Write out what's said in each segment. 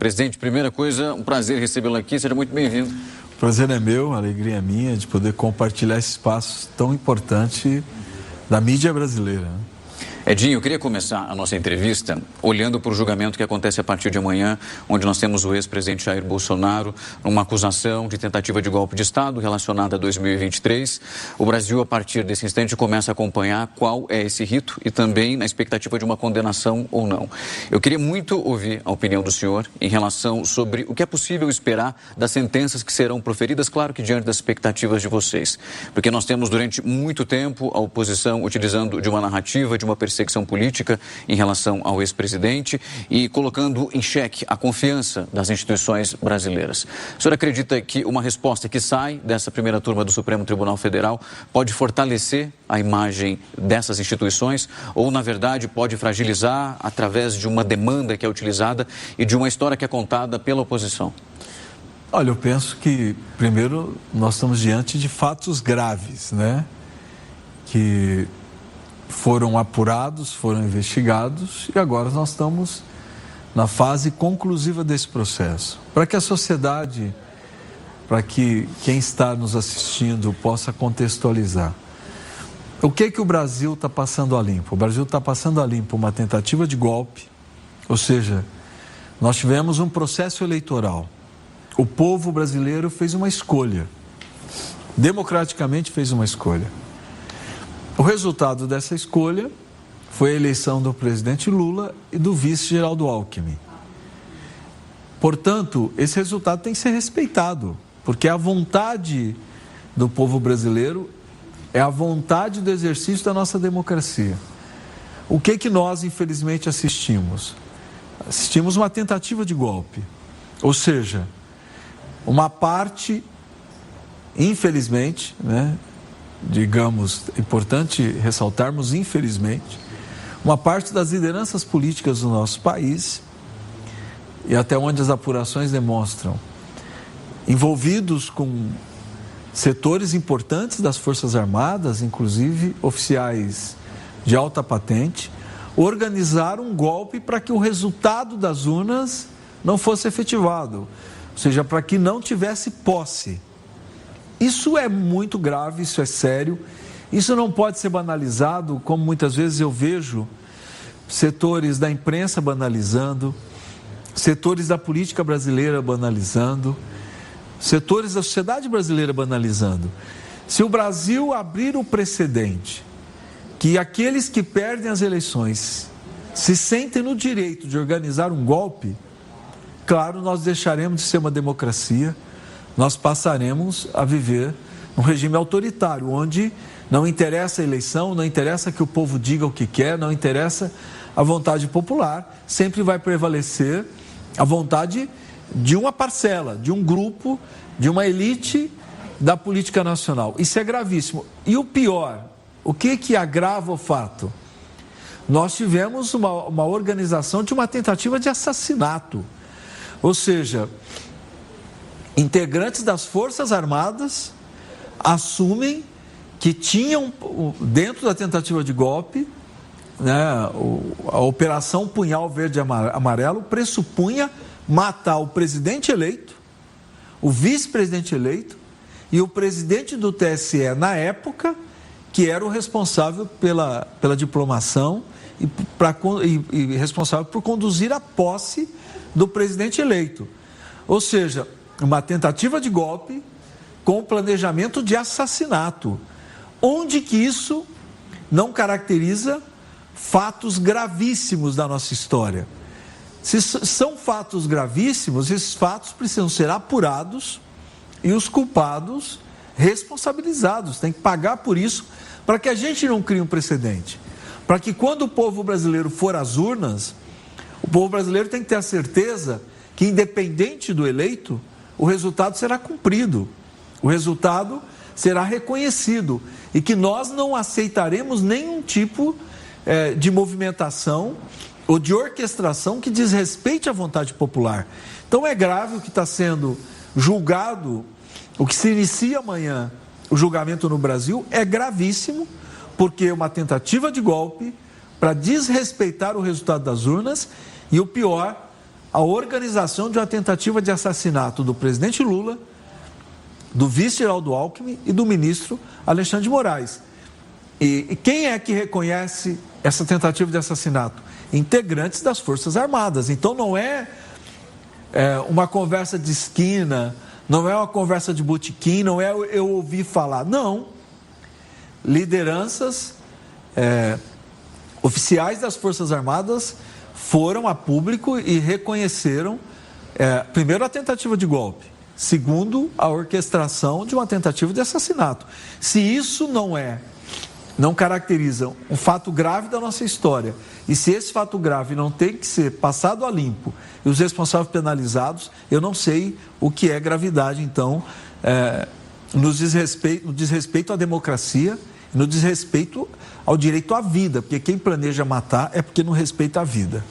Presidente, primeira coisa, um prazer recebê-lo aqui, seja muito bem-vindo. O prazer é meu, a alegria é minha de poder compartilhar esse espaço tão importante da mídia brasileira. Edinho, eu queria começar a nossa entrevista olhando para o julgamento que acontece a partir de amanhã, onde nós temos o ex-presidente Jair Bolsonaro numa acusação de tentativa de golpe de Estado relacionada a 2023. O Brasil, a partir desse instante, começa a acompanhar qual é esse rito e também na expectativa de uma condenação ou não. Eu queria muito ouvir a opinião do senhor em relação sobre o que é possível esperar das sentenças que serão proferidas, claro que diante das expectativas de vocês. Porque nós temos durante muito tempo a oposição utilizando de uma narrativa, de uma perseguição política em relação ao ex-presidente e colocando em xeque a confiança das instituições brasileiras. O senhor acredita que uma resposta que sai dessa primeira turma do Supremo Tribunal Federal pode fortalecer a imagem dessas instituições ou, na verdade, pode fragilizar através de uma demanda que é utilizada e de uma história que é contada pela oposição? Olha, eu penso que, primeiro, nós estamos diante de fatos graves, né? Que foram apurados, foram investigados e agora nós estamos na fase conclusiva desse processo. Para que a sociedade, para que quem está nos assistindo possa contextualizar. O que o Brasil está passando a limpo? O Brasil está passando a limpo uma tentativa de golpe, ou seja, nós tivemos um processo eleitoral. O povo brasileiro fez uma escolha, democraticamente fez uma escolha. O resultado dessa escolha foi a eleição do presidente Lula e do vice Geraldo Alckmin. Portanto, esse resultado tem que ser respeitado, porque a vontade do povo brasileiro é a vontade do exercício da nossa democracia. O que nós, infelizmente, assistimos? Assistimos uma tentativa de golpe, ou seja, uma parte, infelizmente, né? Digamos, é importante ressaltarmos, infelizmente, uma parte das lideranças políticas do nosso país, e até onde as apurações demonstram, envolvidos com setores importantes das Forças Armadas, inclusive oficiais de alta patente, organizaram um golpe para que o resultado das urnas não fosse efetivado, ou seja, para que não tivesse posse. Isso é muito grave, isso é sério, isso não pode ser banalizado, como muitas vezes eu vejo setores da imprensa banalizando, setores da política brasileira banalizando, setores da sociedade brasileira banalizando. Se o Brasil abrir o precedente que aqueles que perdem as eleições se sentem no direito de organizar um golpe, claro, nós deixaremos de ser uma democracia, nós passaremos a viver um regime autoritário, onde não interessa a eleição, não interessa que o povo diga o que quer, não interessa a vontade popular, sempre vai prevalecer a vontade de uma parcela, de um grupo, de uma elite da política nacional. Isso é gravíssimo. E o pior, o que agrava o fato? Nós tivemos uma organização de uma tentativa de assassinato, ou seja, integrantes das Forças Armadas assumem que tinham, dentro da tentativa de golpe, né, a Operação Punhal Verde e Amarelo pressupunha matar o presidente eleito, o vice-presidente eleito e o presidente do TSE na época, que era o responsável pela diplomação e responsável por conduzir a posse do presidente eleito. Ou seja, uma tentativa de golpe com planejamento de assassinato. Onde que isso não caracteriza fatos gravíssimos da nossa história? Se são fatos gravíssimos, esses fatos precisam ser apurados e os culpados responsabilizados. Tem que pagar por isso para que a gente não crie um precedente. Para que quando o povo brasileiro for às urnas, o povo brasileiro tem que ter a certeza que, independente do eleito, o resultado será cumprido, o resultado será reconhecido e que nós não aceitaremos nenhum tipo de movimentação ou de orquestração que desrespeite a vontade popular. Então é grave o que está sendo julgado, o que se inicia amanhã, o julgamento no Brasil, é gravíssimo, porque é uma tentativa de golpe para desrespeitar o resultado das urnas e o pior, a organização de uma tentativa de assassinato do presidente Lula, do vice Geraldo Alckmin e do ministro Alexandre de Moraes. E quem é que reconhece essa tentativa de assassinato? Integrantes das Forças Armadas. Então não é uma conversa de esquina, não é uma conversa de botequim, não é eu ouvir falar. Não. Lideranças, oficiais das Forças Armadas foram a público e reconheceram, primeiro, a tentativa de golpe. Segundo, a orquestração de uma tentativa de assassinato. Se isso não caracteriza um fato grave da nossa história, e se esse fato grave não tem que ser passado a limpo e os responsáveis penalizados, eu não sei o que é gravidade, então, no desrespeito à democracia, no desrespeito ao direito à vida, porque quem planeja matar é porque não respeita a vida.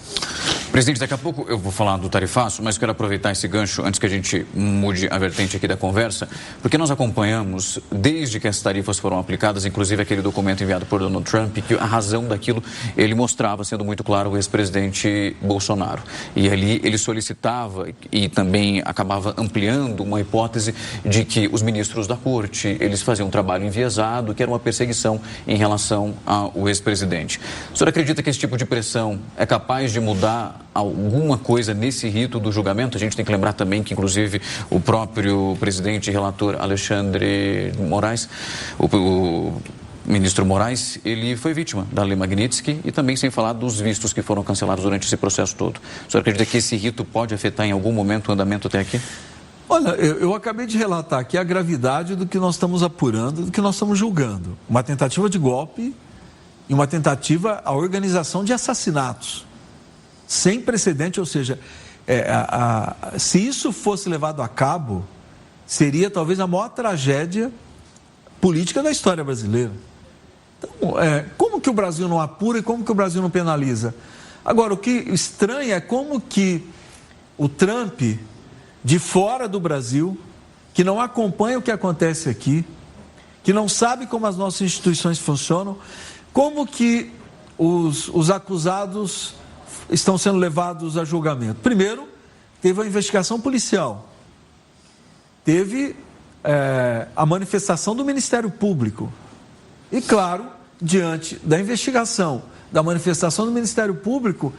Presidente, daqui a pouco eu vou falar do tarifaço, mas quero aproveitar esse gancho antes que a gente mude a vertente aqui da conversa, porque nós acompanhamos, desde que as tarifas foram aplicadas, inclusive aquele documento enviado por Donald Trump, que a razão daquilo ele mostrava, sendo muito claro, o ex-presidente Bolsonaro. E ali ele solicitava e também acabava ampliando uma hipótese de que os ministros da corte, eles faziam um trabalho enviesado, que era uma perseguição em relação ao ex-presidente. O senhor acredita que esse tipo de pressão é capaz de mudar alguma coisa nesse rito do julgamento? A gente tem que lembrar também que, inclusive, o próprio presidente e relator Alexandre Moraes, o ministro Moraes, ele foi vítima da Lei Magnitsky e também sem falar dos vistos que foram cancelados durante esse processo todo. O senhor acredita que esse rito pode afetar em algum momento o andamento até aqui? Olha, eu acabei de relatar aqui a gravidade do que nós estamos apurando, do que nós estamos julgando. Uma tentativa de golpe e uma tentativa, a organização de assassinatos. Sem precedente, ou seja, se isso fosse levado a cabo, seria talvez a maior tragédia política da história brasileira. Então, como que o Brasil não apura e como que o Brasil não penaliza? Agora, o que estranha é como que o Trump, de fora do Brasil, que não acompanha o que acontece aqui, que não sabe como as nossas instituições funcionam, como que os acusados estão sendo levados a julgamento. Primeiro, teve a investigação policial, teve a manifestação do Ministério Público e, claro, diante da investigação, da manifestação do Ministério Público,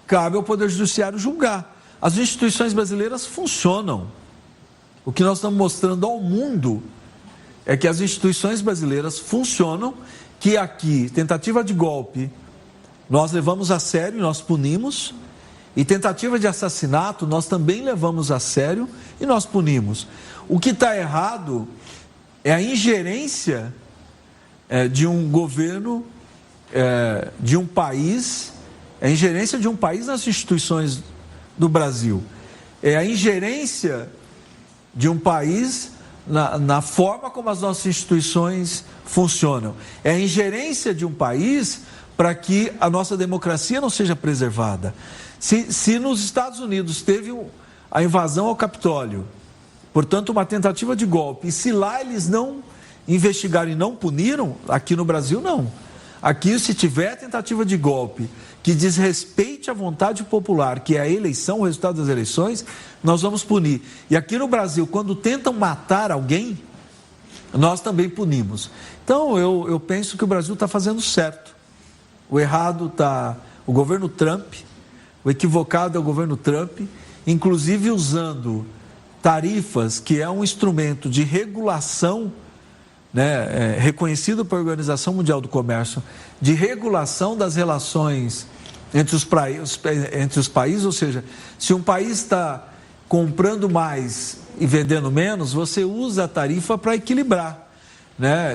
cabe ao Poder Judiciário julgar. As instituições brasileiras funcionam. O que nós estamos mostrando ao mundo é que as instituições brasileiras funcionam, que aqui, tentativa de golpe, nós levamos a sério e nós punimos, e tentativa de assassinato nós também levamos a sério e nós punimos. O que está errado é a ingerência de um governo, de um país, a ingerência de um país nas instituições do Brasil. É a ingerência de um país na forma como as nossas instituições funcionam. É a ingerência de um país para que a nossa democracia não seja preservada. Se nos Estados Unidos teve a invasão ao Capitólio, portanto uma tentativa de golpe, e se lá eles não investigaram e não puniram, aqui no Brasil não. Aqui, se tiver tentativa de golpe que desrespeite a vontade popular, que é a eleição, o resultado das eleições, nós vamos punir. E aqui no Brasil, quando tentam matar alguém, nós também punimos. Então, eu penso que o Brasil está fazendo certo. O errado está o governo Trump, o equivocado é o governo Trump, inclusive usando tarifas, que é um instrumento de regulação, reconhecido pela Organização Mundial do Comércio, de regulação das relações entre os países, ou seja, se um país está comprando mais e vendendo menos, você usa a tarifa para equilibrar.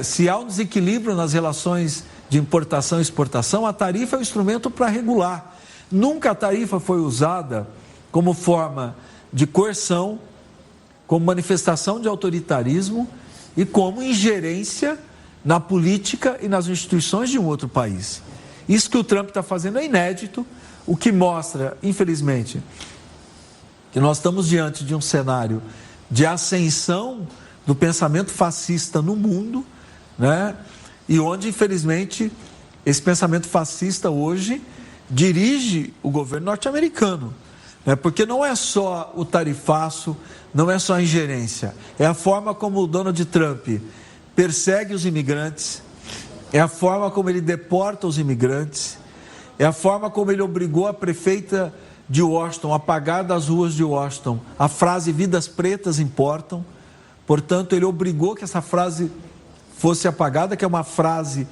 Se há um desequilíbrio nas relações de importação e exportação, a tarifa é um instrumento para regular. Nunca a tarifa foi usada como forma de coerção, como manifestação de autoritarismo e como ingerência na política e nas instituições de um outro país. Isso que o Trump está fazendo é inédito, o que mostra, infelizmente, que nós estamos diante de um cenário de ascensão do pensamento fascista no mundo, e onde, infelizmente, esse pensamento fascista hoje dirige o governo norte-americano. né? Porque não é só o tarifaço, não é só a ingerência, é a forma como o Donald Trump persegue os imigrantes, é a forma como ele deporta os imigrantes, é a forma como ele obrigou a prefeita de Washington a apagar das ruas de Washington a frase "vidas pretas importam". Portanto, ele obrigou que essa frase fosse apagada, que é uma frase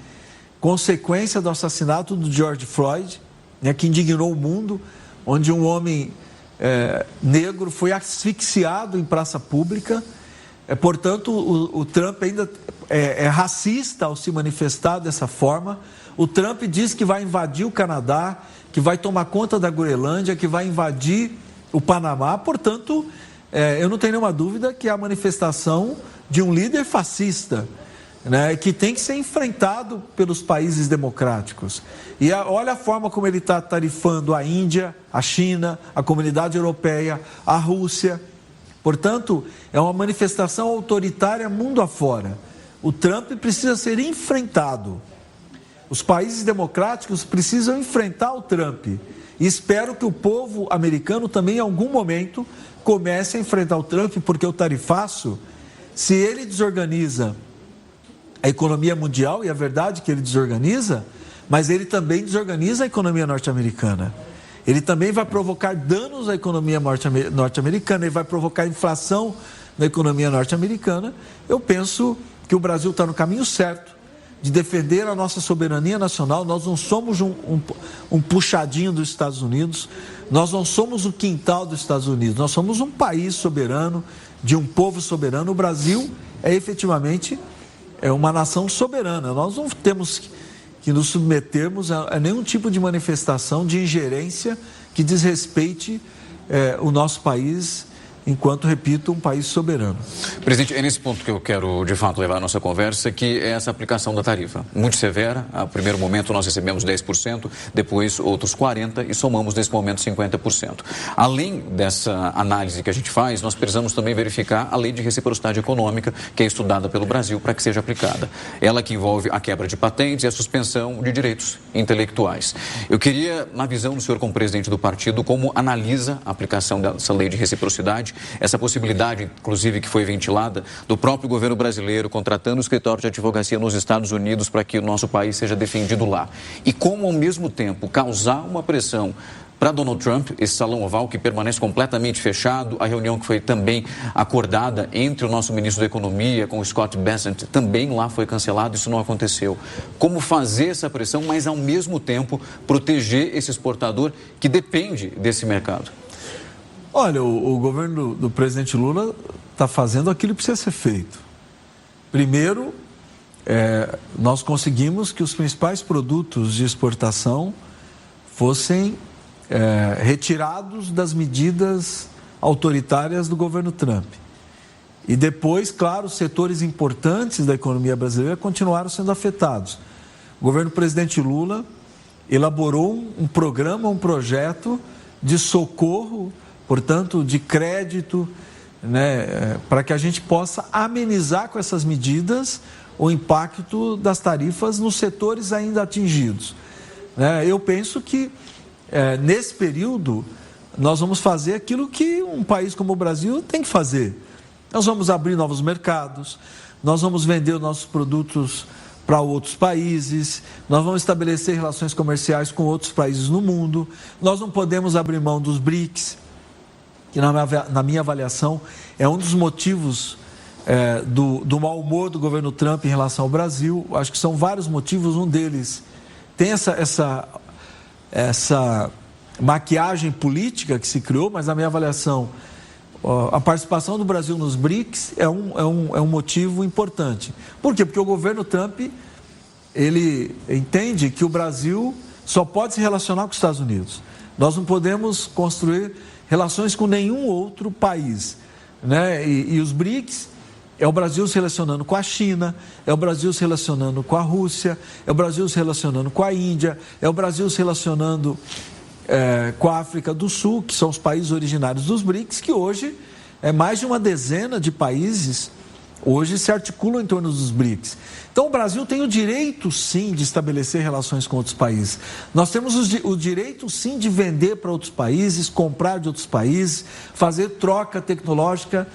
consequência do assassinato do George Floyd, né, que indignou o mundo, onde um homem negro foi asfixiado em praça pública. Portanto, o Trump ainda é racista ao se manifestar dessa forma. O Trump diz que vai invadir o Canadá, que vai tomar conta da Groenlândia, que vai invadir o Panamá. Portanto, eu não tenho nenhuma dúvida que é a manifestação de um líder fascista, né, que tem que ser enfrentado pelos países democráticos. E olha a forma como ele está tarifando a Índia, a China, a comunidade europeia, a Rússia. Portanto, é uma manifestação autoritária mundo afora. O Trump precisa ser enfrentado. Os países democráticos precisam enfrentar o Trump. E espero que o povo americano também, em algum momento, comece a enfrentar o Trump, porque o tarifaço, se ele desorganiza a economia mundial, e é verdade que ele desorganiza, mas ele também desorganiza a economia norte-americana. Ele também vai provocar danos à economia norte-americana, ele vai provocar inflação na economia norte-americana. Eu penso que o Brasil está no caminho certo de defender a nossa soberania nacional. Nós não somos um puxadinho dos Estados Unidos, nós não somos o quintal dos Estados Unidos, nós somos um país soberano, de um povo soberano. O Brasil é efetivamente uma nação soberana. Nós não temos que nos submetermos a nenhum tipo de manifestação de ingerência que desrespeite o nosso país, enquanto, repito, um país soberano. Presidente, é nesse ponto que eu quero, de fato, levar a nossa conversa, que é essa aplicação da tarifa. Muito severa. A primeiro momento nós recebemos 10%, depois outros 40% e somamos nesse momento 50%. Além dessa análise que a gente faz, nós precisamos também verificar a lei de reciprocidade econômica, que é estudada pelo Brasil para que seja aplicada. Ela que envolve a quebra de patentes e a suspensão de direitos intelectuais. Eu queria, na visão do senhor como presidente do partido, como analisa a aplicação dessa lei de reciprocidade, essa possibilidade, inclusive, que foi ventilada do próprio governo brasileiro contratando o escritório de advocacia nos Estados Unidos para que o nosso país seja defendido lá. E como, ao mesmo tempo, causar uma pressão para Donald Trump, esse salão oval que permanece completamente fechado, a reunião que foi também acordada entre o nosso ministro da Economia com o Scott Bessent também lá foi cancelado, isso não aconteceu. Como fazer essa pressão, mas ao mesmo tempo proteger esse exportador que depende desse mercado? Olha, o governo do presidente Lula está fazendo aquilo que precisa ser feito. Primeiro, nós conseguimos que os principais produtos de exportação fossem retirados das medidas autoritárias do governo Trump. E depois, claro, setores importantes da economia brasileira continuaram sendo afetados. O governo do presidente Lula elaborou um programa, um projeto de socorro, portanto, de crédito, né, para que a gente possa amenizar com essas medidas o impacto das tarifas nos setores ainda atingidos. Eu penso que, nesse período, nós vamos fazer aquilo que um país como o Brasil tem que fazer. Nós vamos abrir novos mercados, nós vamos vender os nossos produtos para outros países, nós vamos estabelecer relações comerciais com outros países no mundo, nós não podemos abrir mão dos BRICS, que na minha avaliação é um dos motivos do mau humor do governo Trump em relação ao Brasil. Acho que são vários motivos, um deles tem essa maquiagem política que se criou, mas na minha avaliação a participação do Brasil nos BRICS é um motivo importante. Por quê? Porque o governo Trump, ele entende que o Brasil só pode se relacionar com os Estados Unidos. Nós não podemos construir relações com nenhum outro país, né? E os BRICS é o Brasil se relacionando com a China, é o Brasil se relacionando com a Rússia, é o Brasil se relacionando com a Índia, é o Brasil se relacionando com a África do Sul, que são os países originários dos BRICS, que hoje é mais de uma dezena de países hoje se articulam em torno dos BRICS. Então, o Brasil tem o direito, sim, de estabelecer relações com outros países. Nós temos o direito, sim, de vender para outros países, comprar de outros países, fazer troca tecnológica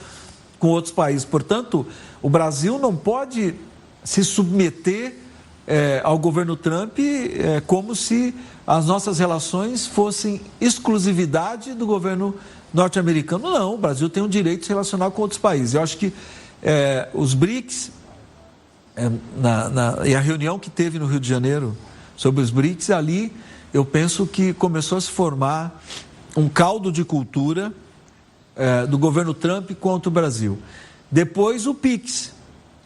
com outros países. Portanto, o Brasil não pode se submeter ao governo Trump como se as nossas relações fossem exclusividade do governo norte-americano. Não, o Brasil tem o direito de se relacionar com outros países. Eu acho que os BRICS, e a reunião que teve no Rio de Janeiro sobre os BRICS, ali eu penso que começou a se formar um caldo de cultura do governo Trump contra o Brasil. Depois o PIX.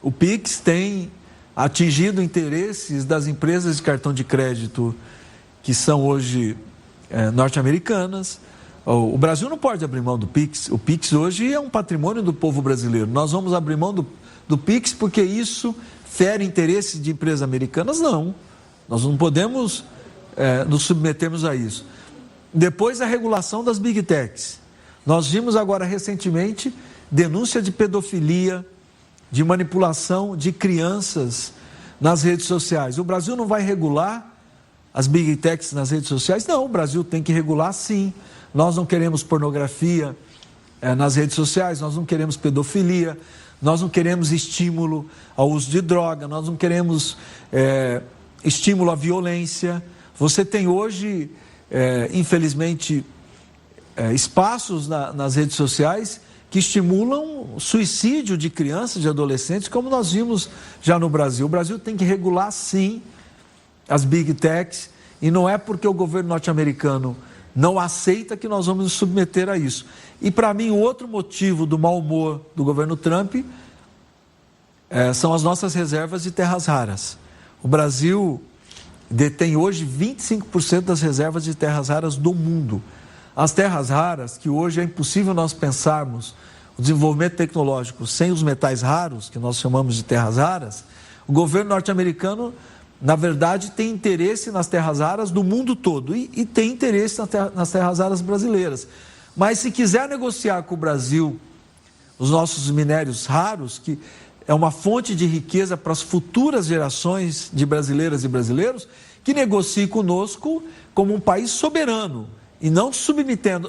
O PIX tem atingido interesses das empresas de cartão de crédito que são hoje norte-americanas. O Brasil não pode abrir mão do PIX. O PIX hoje é um patrimônio do povo brasileiro. Nós vamos abrir mão do PIX porque isso fere interesses de empresas americanas? Não. Nós não podemos nos submetermos a isso. Depois, a regulação das Big Techs. Nós vimos agora recentemente denúncia de pedofilia, de manipulação de crianças nas redes sociais. O Brasil não vai regular as Big Techs nas redes sociais? Não, o Brasil tem que regular, sim. Nós não queremos pornografia nas redes sociais, nós não queremos pedofilia, nós não queremos estímulo ao uso de droga, nós não queremos estímulo à violência. Você tem hoje, infelizmente, espaços nas redes sociais que estimulam suicídio de crianças, de adolescentes, como nós vimos já no Brasil. O Brasil tem que regular, sim, as Big Techs, e não é porque o governo norte-americano não aceita que nós vamos nos submeter a isso. E, para mim, o outro motivo do mau humor do governo Trump são as nossas reservas de terras raras. O Brasil detém hoje 25% das reservas de terras raras do mundo. As terras raras, que hoje é impossível nós pensarmos o desenvolvimento tecnológico sem os metais raros, que nós chamamos de terras raras, o governo norte-americano, na verdade, tem interesse nas terras raras do mundo todo e tem interesse nas terras raras brasileiras. Mas se quiser negociar com o Brasil os nossos minérios raros, que é uma fonte de riqueza para as futuras gerações de brasileiras e brasileiros, que negocie conosco como um país soberano e não submetendo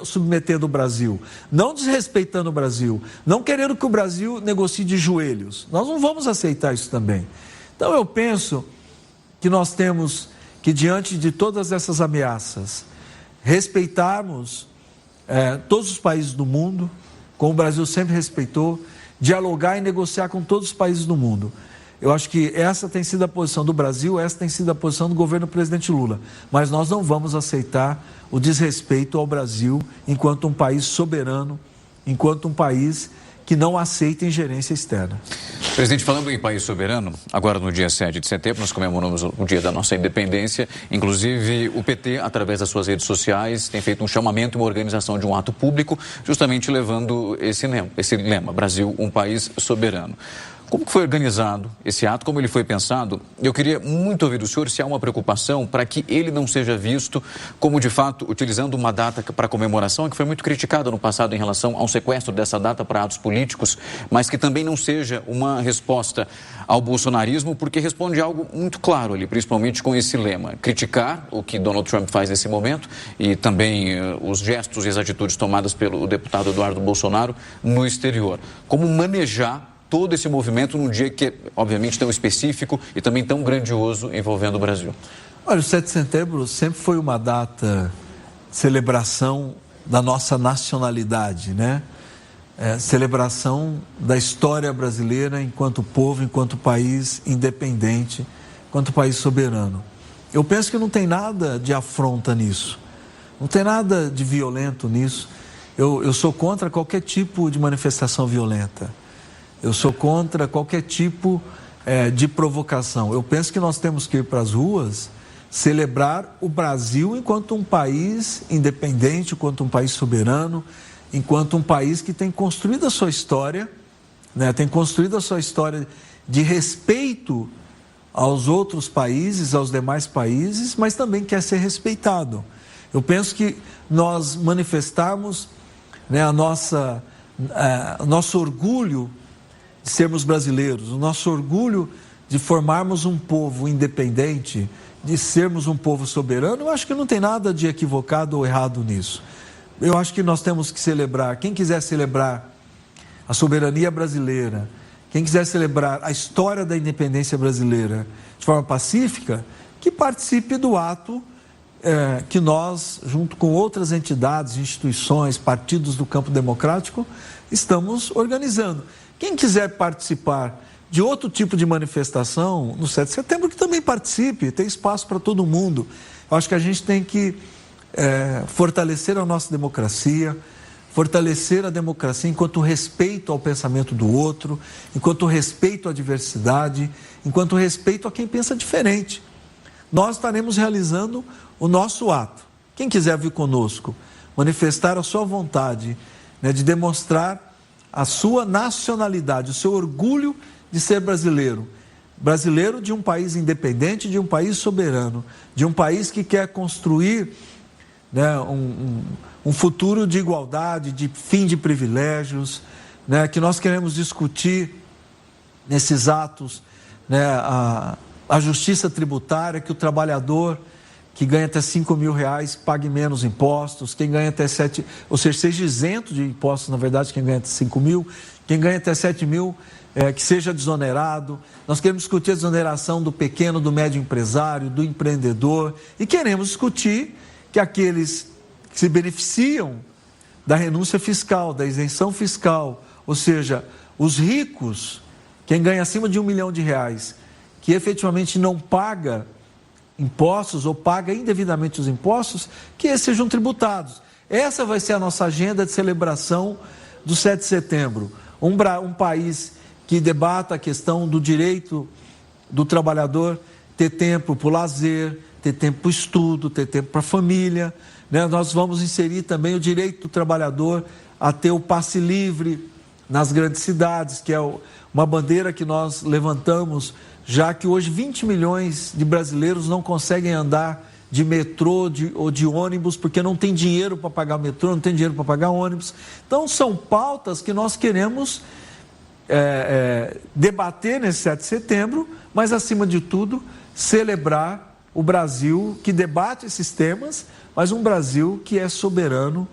o Brasil, não desrespeitando o Brasil, não querendo que o Brasil negocie de joelhos. Nós não vamos aceitar isso também. Então eu penso que nós temos que, diante de todas essas ameaças, respeitarmos todos os países do mundo, como o Brasil sempre respeitou, dialogar e negociar com todos os países do mundo. Eu acho que essa tem sido a posição do Brasil, essa tem sido a posição do governo do presidente Lula. Mas nós não vamos aceitar o desrespeito ao Brasil enquanto um país soberano, enquanto um país que não aceita ingerência externa. Presidente, falando em país soberano, agora no dia 7 de setembro, nós comemoramos o dia da nossa independência. Inclusive, o PT, através das suas redes sociais, tem feito um chamamento e uma organização de um ato público, justamente levando esse lema, Brasil, um país soberano. Como que foi organizado esse ato, como ele foi pensado? Eu queria muito ouvir do senhor se há uma preocupação para que ele não seja visto como, de fato, utilizando uma data para comemoração, que foi muito criticada no passado em relação ao sequestro dessa data para atos políticos, mas que também não seja uma resposta ao bolsonarismo, porque responde algo muito claro ali, principalmente com esse lema: criticar o que Donald Trump faz nesse momento e também os gestos e as atitudes tomadas pelo deputado Eduardo Bolsonaro no exterior. Como manejar todo esse movimento num dia que é, obviamente, tão específico e também tão grandioso envolvendo o Brasil? Olha, o 7 de setembro sempre foi uma data de celebração da nossa nacionalidade, né? Celebração da história brasileira enquanto povo, enquanto país independente, enquanto país soberano. Eu penso que não tem nada de afronta nisso, não tem nada de violento nisso. Eu sou contra qualquer tipo de manifestação violenta. Eu sou contra qualquer tipo de provocação. Eu penso que nós temos que ir para as ruas celebrar o Brasil enquanto um país independente, enquanto um país soberano, enquanto um país que tem construído a sua história, né? Tem construído a sua história de respeito aos outros países, aos demais países, mas também quer ser respeitado. Eu penso que nós manifestarmos, né, o nosso orgulho de sermos brasileiros, o nosso orgulho de formarmos um povo independente, de sermos um povo soberano, eu acho que não tem nada de equivocado ou errado nisso. Eu acho que nós temos que celebrar, quem quiser celebrar a soberania brasileira, quem quiser celebrar a história da independência brasileira de forma pacífica, que participe do ato que nós, junto com outras entidades, instituições, partidos do campo democrático, estamos organizando. Quem quiser participar de outro tipo de manifestação no 7 de setembro, que também participe, tem espaço para todo mundo. Eu acho que a gente tem que fortalecer a nossa democracia, fortalecer a democracia enquanto respeito ao pensamento do outro, enquanto respeito à diversidade, enquanto respeito a quem pensa diferente. Nós estaremos realizando o nosso ato. Quem quiser vir conosco, manifestar a sua vontade, né, de demonstrar a sua nacionalidade, o seu orgulho de ser brasileiro. Brasileiro de um país independente, de um país soberano, de um país que quer construir, né, um futuro de igualdade, de fim de privilégios, né, que nós queremos discutir nesses atos, né, a justiça tributária, que o trabalhador que ganha até R$5.000 pague menos impostos, quem ganha até 7, ou seja, seja isento de impostos, na verdade, quem ganha até 5.000, quem ganha até 7.000, que seja desonerado. Nós queremos discutir a desoneração do pequeno, do médio empresário, do empreendedor, e queremos discutir que aqueles que se beneficiam da renúncia fiscal, da isenção fiscal, ou seja, os ricos, quem ganha acima de R$1 milhão, que efetivamente não paga impostos ou paga indevidamente os impostos, que esses sejam tributados. Essa vai ser a nossa agenda de celebração do 7 de setembro. Um país que debata a questão do direito do trabalhador ter tempo para o lazer, ter tempo para o estudo, ter tempo para a família, né? Nós vamos inserir também o direito do trabalhador a ter o passe livre nas grandes cidades, que é uma bandeira que nós levantamos, já que hoje 20 milhões de brasileiros não conseguem andar de metrô ou de ônibus, porque não tem dinheiro para pagar metrô, não tem dinheiro para pagar ônibus. Então, são pautas que nós queremos debater nesse 7 de setembro, mas, acima de tudo, celebrar o Brasil que debate esses temas, mas um Brasil que é soberano,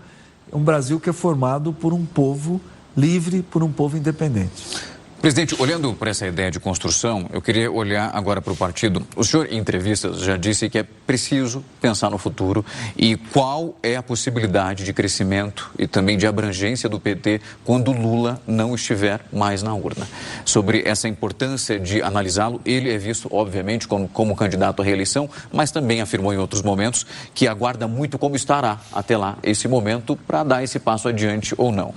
um Brasil que é formado por um povo livre, por um povo independente. Presidente, olhando para essa ideia de construção, eu queria olhar agora para o partido. O senhor, em entrevistas, já disse que é preciso pensar no futuro e qual é a possibilidade de crescimento e também de abrangência do PT quando Lula não estiver mais na urna. Sobre essa importância de analisá-lo, ele é visto, obviamente, como candidato à reeleição, mas também afirmou em outros momentos que aguarda muito como estará até lá esse momento para dar esse passo adiante ou não.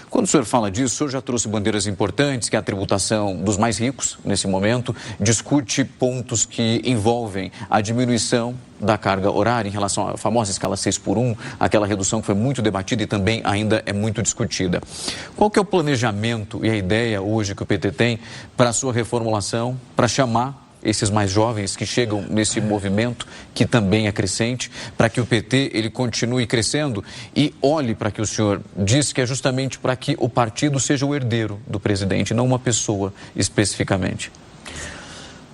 Quando o senhor fala disso, o senhor já trouxe bandeiras importantes, que é a tributação dos mais ricos, nesse momento, discute pontos que envolvem a diminuição da carga horária em relação à famosa escala 6x1, aquela redução que foi muito debatida e também ainda é muito discutida. Qual que é o planejamento e a ideia hoje que o PT tem para a sua reformulação, para chamar esses mais jovens que chegam nesse movimento, que também é crescente, para que o PT ele continue crescendo e olhe para que o senhor diz que é justamente para que o partido seja o herdeiro do presidente, não uma pessoa especificamente?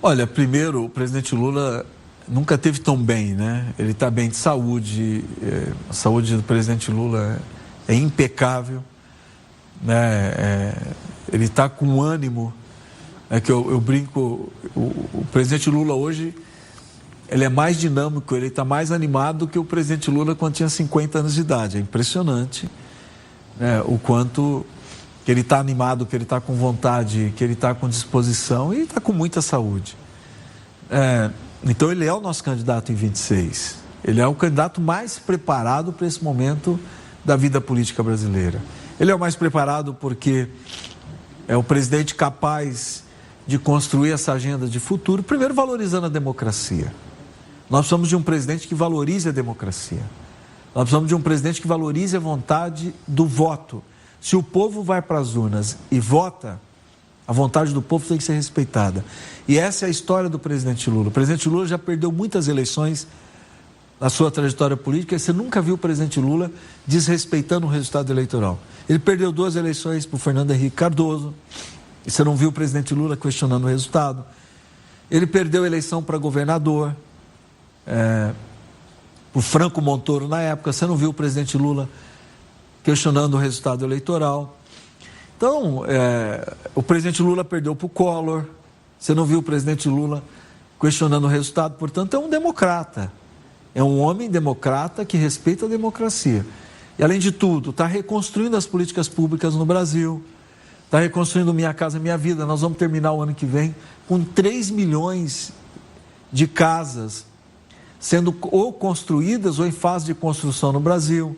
Olha, primeiro, o presidente Lula nunca teve tão bem, né? Ele está bem de saúde, a saúde do presidente Lula é impecável, né? Ele está com ânimo. É que eu brinco, o presidente Lula hoje, ele é mais dinâmico, ele está mais animado do que o presidente Lula quando tinha 50 anos de idade. É impressionante, né, o quanto que ele está animado, que ele está com vontade, que ele está com disposição e está com muita saúde. Então ele é o nosso candidato em 26. Ele é o candidato mais preparado para esse momento da vida política brasileira. Ele é o mais preparado porque é o presidente capaz de construir essa agenda de futuro, primeiro valorizando a democracia. Nós precisamos de um presidente que valorize a democracia. Nós precisamos de um presidente que valorize a vontade do voto. Se o povo vai para as urnas e vota, a vontade do povo tem que ser respeitada. E essa é a história do presidente Lula. O presidente Lula já perdeu muitas eleições na sua trajetória política e você nunca viu o presidente Lula desrespeitando o resultado eleitoral. Ele perdeu 2 eleições para o Fernando Henrique Cardoso. E você não viu o presidente Lula questionando o resultado. Ele perdeu a eleição para governador, por Franco Montoro na época. Você não viu o presidente Lula questionando o resultado eleitoral. Então, o presidente Lula perdeu para o Collor. Você não viu o presidente Lula questionando o resultado. Portanto, é um democrata. É um homem democrata que respeita a democracia. E, além de tudo, está reconstruindo as políticas públicas no Brasil. Está reconstruindo Minha Casa Minha Vida. Nós vamos terminar o ano que vem com 3 milhões de casas sendo ou construídas ou em fase de construção no Brasil.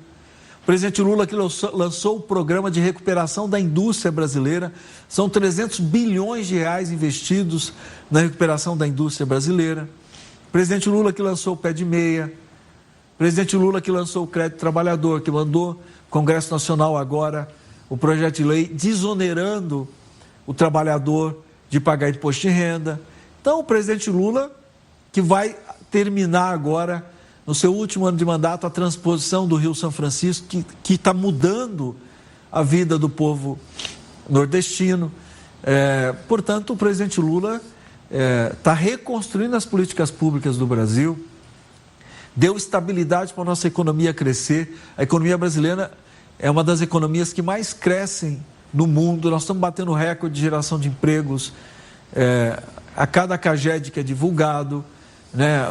O presidente Lula que lançou o programa de recuperação da indústria brasileira. São 300 bilhões de reais investidos na recuperação da indústria brasileira. O presidente Lula que lançou o Pé de Meia. O presidente Lula que lançou o Crédito Trabalhador, que mandou o Congresso Nacional agora o projeto de lei desonerando o trabalhador de pagar imposto de renda. Então, o presidente Lula que vai terminar agora, no seu último ano de mandato, a transposição do Rio São Francisco, que está mudando a vida do povo nordestino. Portanto, o presidente Lula está reconstruindo as políticas públicas do Brasil, deu estabilidade para a nossa economia crescer. A economia brasileira é uma das economias que mais crescem no mundo. Nós estamos batendo recorde de geração de empregos a cada CAGED que é divulgado, né?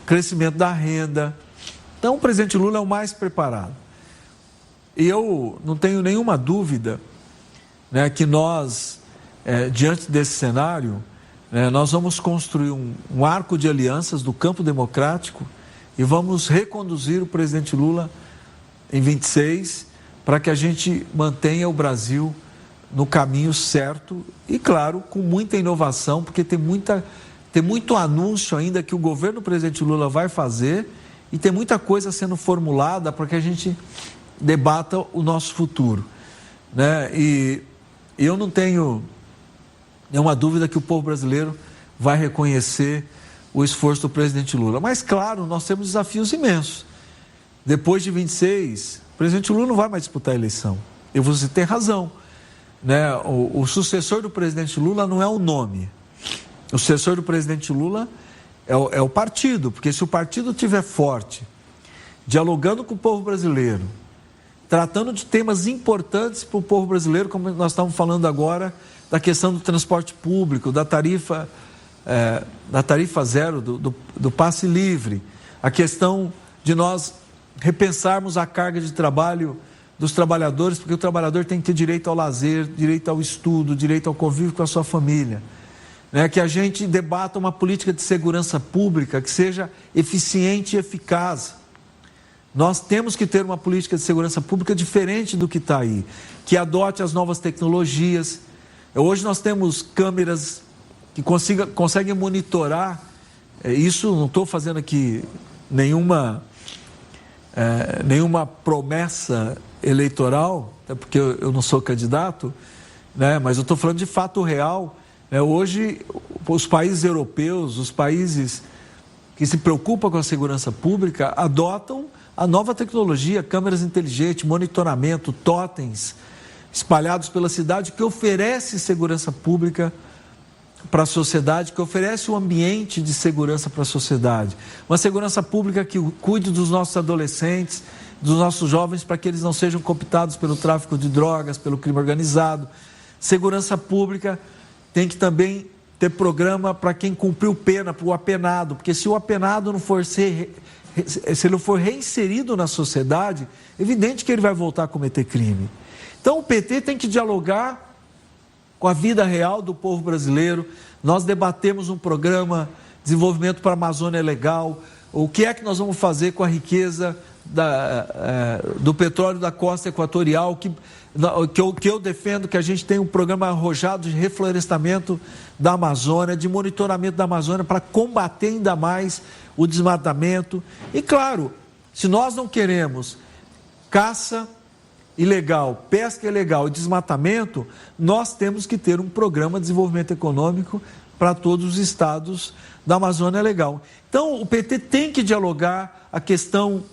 Crescimento da renda. Então, o presidente Lula é o mais preparado. E eu não tenho nenhuma dúvida, né, que nós, diante desse cenário, nós vamos construir um arco de alianças do campo democrático e vamos reconduzir o presidente Lula em 26 para que a gente mantenha o Brasil no caminho certo e, claro, com muita inovação, porque tem muito anúncio ainda que o governo do presidente Lula vai fazer e tem muita coisa sendo formulada para que a gente debata o nosso futuro, né? E eu não tenho nenhuma dúvida que o povo brasileiro vai reconhecer o esforço do presidente Lula. Mas, claro, nós temos desafios imensos. Depois de 26, o presidente Lula não vai mais disputar a eleição. E você tem razão, né? O sucessor do presidente Lula não é o nome. O sucessor do presidente Lula é o partido, porque se o partido estiver forte, dialogando com o povo brasileiro, tratando de temas importantes para o povo brasileiro, como nós estamos falando agora, da questão do transporte público, da tarifa zero, do passe livre, a questão de nós repensarmos a carga de trabalho dos trabalhadores, porque o trabalhador tem que ter direito ao lazer, direito ao estudo, direito ao convívio com a sua família. Que a gente debata uma política de segurança pública que seja eficiente e eficaz. Nós temos que ter uma política de segurança pública diferente do que está aí, que adote as novas tecnologias. Hoje nós temos câmeras que conseguem monitorar, isso não estou fazendo aqui nenhuma promessa eleitoral, até porque eu não sou candidato, né? Mas eu estou falando de fato real. Hoje, os países europeus, os países que se preocupam com a segurança pública, adotam a nova tecnologia, câmeras inteligentes, monitoramento, totens, espalhados pela cidade, que oferece segurança pública para a sociedade, que oferece um ambiente de segurança para a sociedade. Uma segurança pública que cuide dos nossos adolescentes, dos nossos jovens, para que eles não sejam cooptados pelo tráfico de drogas, pelo crime organizado. Segurança pública tem que também ter programa para quem cumpriu pena, para o apenado, porque se o apenado não for se ele não for reinserido na sociedade, é evidente que ele vai voltar a cometer crime. Então o PT tem que dialogar com a vida real do povo brasileiro. Nós debatemos um programa de desenvolvimento para a Amazônia Legal, o que é que nós vamos fazer com a riqueza do petróleo da costa equatorial, que eu defendo que a gente tem um programa arrojado de reflorestamento da Amazônia, de monitoramento da Amazônia para combater ainda mais o desmatamento. E claro, se nós não queremos caça ilegal, pesca ilegal e desmatamento, nós temos que ter um programa de desenvolvimento econômico para todos os estados da Amazônia Legal. Então, o PT tem que dialogar a questão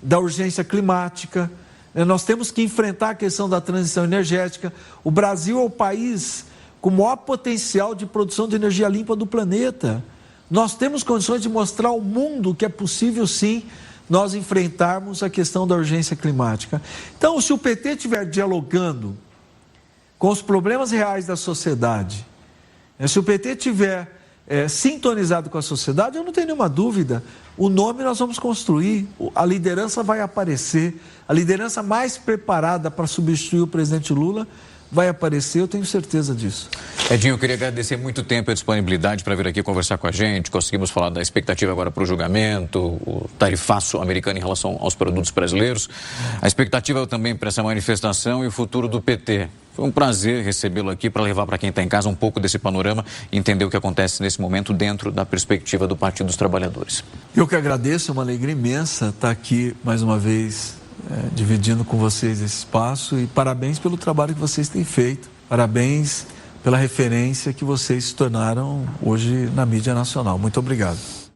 da urgência climática. Nós temos que enfrentar a questão da transição energética. O Brasil é o país com o maior potencial de produção de energia limpa do planeta. Nós temos condições de mostrar ao mundo que é possível, sim, nós enfrentarmos a questão da urgência climática. Então, se o PT estiver dialogando com os problemas reais da sociedade, se o PT estiver sintonizado com a sociedade, eu não tenho nenhuma dúvida, o nome nós vamos construir, a liderança vai aparecer, a liderança mais preparada para substituir o presidente Lula vai aparecer, eu tenho certeza disso. Edinho, eu queria agradecer muito tempo e a disponibilidade para vir aqui conversar com a gente. Conseguimos falar da expectativa agora para o julgamento, o tarifaço americano em relação aos produtos brasileiros. A expectativa também para essa manifestação e o futuro do PT. Foi um prazer recebê-lo aqui para levar para quem está em casa um pouco desse panorama e entender o que acontece nesse momento dentro da perspectiva do Partido dos Trabalhadores. Eu que agradeço, é uma alegria imensa estar aqui mais uma vez dividindo com vocês esse espaço e parabéns pelo trabalho que vocês têm feito, parabéns pela referência que vocês se tornaram hoje na mídia nacional. Muito obrigado.